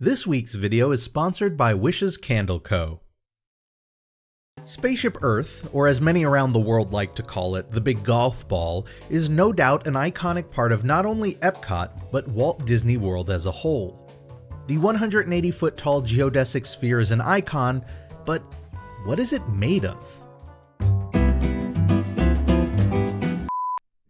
This week's video is sponsored by Wishes Candle Co. Spaceship Earth, or as many around the world like to call it, the big golf ball, is no doubt an iconic part of not only Epcot, but Walt Disney World as a whole. The 180-foot tall geodesic sphere is an icon, but what is it made of?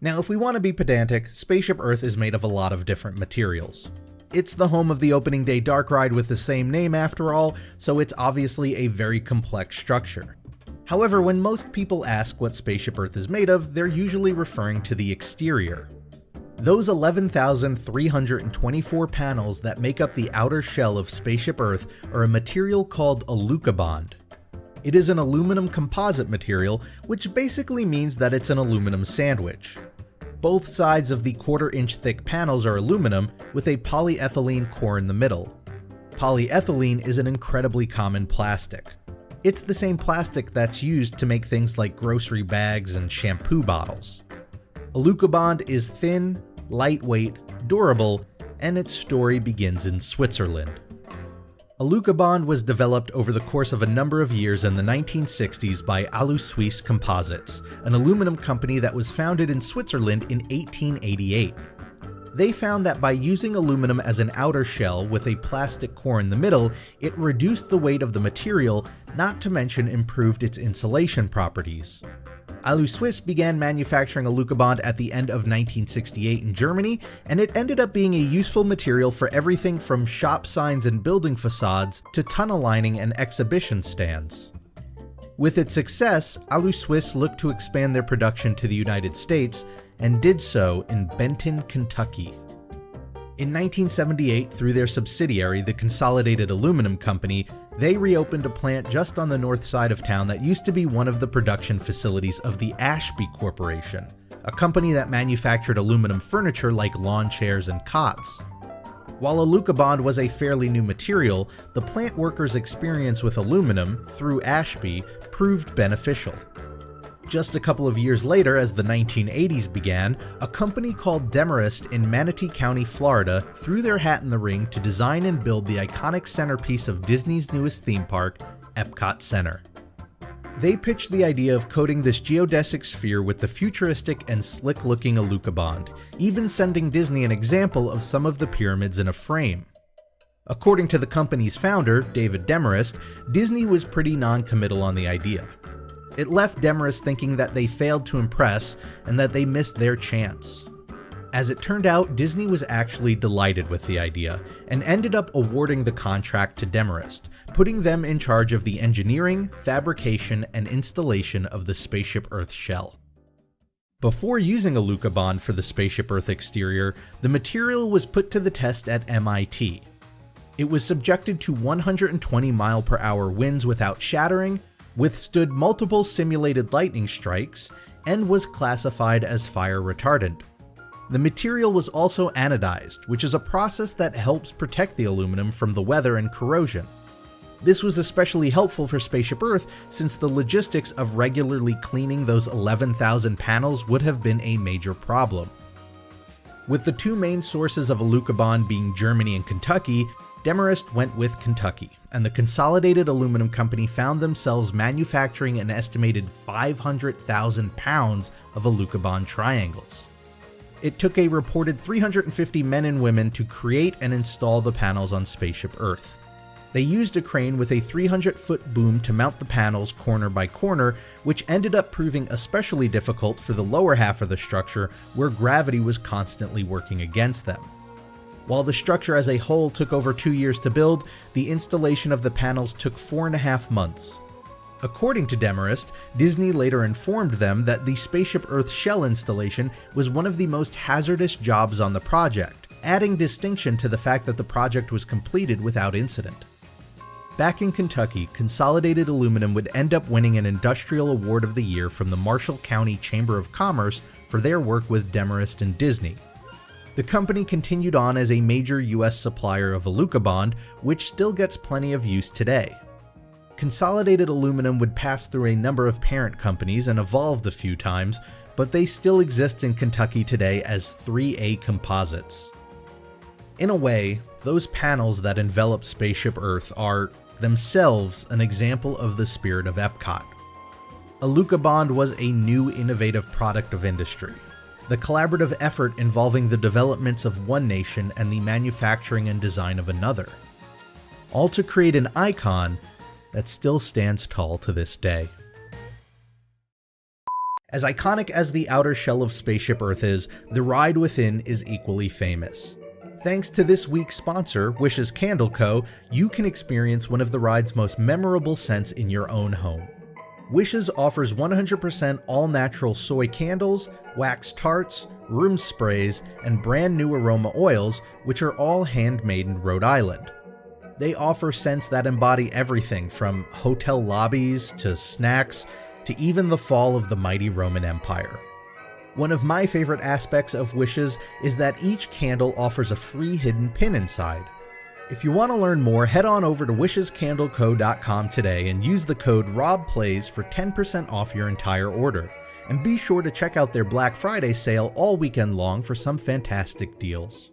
Now, if we want to be pedantic, Spaceship Earth is made of a lot of different materials. It's the home of the opening day dark ride with the same name after all, so it's obviously a very complex structure. However, when most people ask what Spaceship Earth is made of, they're usually referring to the exterior. Those 11,324 panels that make up the outer shell of Spaceship Earth are a material called Alucobond. It is an aluminum composite material, which basically means that it's an aluminum sandwich. Both sides of the quarter-inch thick panels are aluminum, with a polyethylene core in the middle. Polyethylene is an incredibly common plastic. It's the same plastic that's used to make things like grocery bags and shampoo bottles. Alucobond is thin, lightweight, durable, and its story begins in Switzerland. Alucobond was developed over the course of a number of years in the 1960s by Alusuisse Composites, an aluminum company that was founded in Switzerland in 1888. They found that by using aluminum as an outer shell with a plastic core in the middle, it reduced the weight of the material, not to mention improved its insulation properties. Alusuisse began manufacturing Alucobond at the end of 1968 in Germany, and it ended up being a useful material for everything from shop signs and building facades to tunnel lining and exhibition stands. With its success, Alusuisse looked to expand their production to the United States, and did so in Benton, Kentucky. In 1978, through their subsidiary, the Consolidated Aluminum Company, they reopened a plant just on the north side of town that used to be one of the production facilities of the Ashby Corporation, a company that manufactured aluminum furniture like lawn chairs and cots. While Alucobond was a fairly new material, the plant workers' experience with aluminum, through Ashby, proved beneficial. Just a couple of years later, as the 1980s began, a company called Demarest in Manatee County, Florida, threw their hat in the ring to design and build the iconic centerpiece of Disney's newest theme park, Epcot Center. They pitched the idea of coating this geodesic sphere with the futuristic and slick-looking Alucobond, even sending Disney an example of some of the pyramids in a frame. According to the company's founder, David Demarest, Disney was pretty non-committal on the idea. It left Demarest thinking that they failed to impress and that they missed their chance. As it turned out, Disney was actually delighted with the idea and ended up awarding the contract to Demarest, putting them in charge of the engineering, fabrication, and installation of the Spaceship Earth shell. Before using Alucobond for the Spaceship Earth exterior, the material was put to the test at MIT. It was subjected to 120-mile-per-hour winds without shattering, withstood multiple simulated lightning strikes, and was classified as fire retardant. The material was also anodized, which is a process that helps protect the aluminum from the weather and corrosion. This was especially helpful for Spaceship Earth since the logistics of regularly cleaning those 11,000 panels would have been a major problem. With the two main sources of Alucobond being Germany and Kentucky, Demarest went with Kentucky, and the Consolidated Aluminum Company found themselves manufacturing an estimated 500,000 pounds of Alucobond triangles. It took a reported 350 men and women to create and install the panels on Spaceship Earth. They used a crane with a 300-foot boom to mount the panels corner by corner, which ended up proving especially difficult for the lower half of the structure, where gravity was constantly working against them. While the structure as a whole took over 2 years to build, the installation of the panels took 4.5 months. According to Demarest, Disney later informed them that the Spaceship Earth shell installation was one of the most hazardous jobs on the project, adding distinction to the fact that the project was completed without incident. Back in Kentucky, Consolidated Aluminum would end up winning an Industrial Award of the Year from the Marshall County Chamber of Commerce for their work with Demarest and Disney. The company continued on as a major US supplier of Alucobond, which still gets plenty of use today. Consolidated Aluminum would pass through a number of parent companies and evolved a few times, but they still exist in Kentucky today as 3A Composites. In a way, those panels that envelop Spaceship Earth are, themselves, an example of the spirit of Epcot. Alucobond was a new innovative product of industry, the collaborative effort involving the developments of one nation and the manufacturing and design of another, all to create an icon that still stands tall to this day. As iconic as the outer shell of Spaceship Earth is, the ride within is equally famous. Thanks to this week's sponsor, Wish's Candle Co., you can experience one of the ride's most memorable scents in your own home. Wish's offers 100% all-natural soy candles, wax tarts, room sprays, and brand new aroma oils, which are all handmade in Rhode Island. They offer scents that embody everything from hotel lobbies to snacks to even the fall of the mighty Roman Empire. One of my favorite aspects of Wish's is that each candle offers a free hidden pin inside. If you want to learn more, head on over to wishescandleco.com today and use the code ROBPLAYS for 10% off your entire order. And be sure to check out their Black Friday sale all weekend long for some fantastic deals.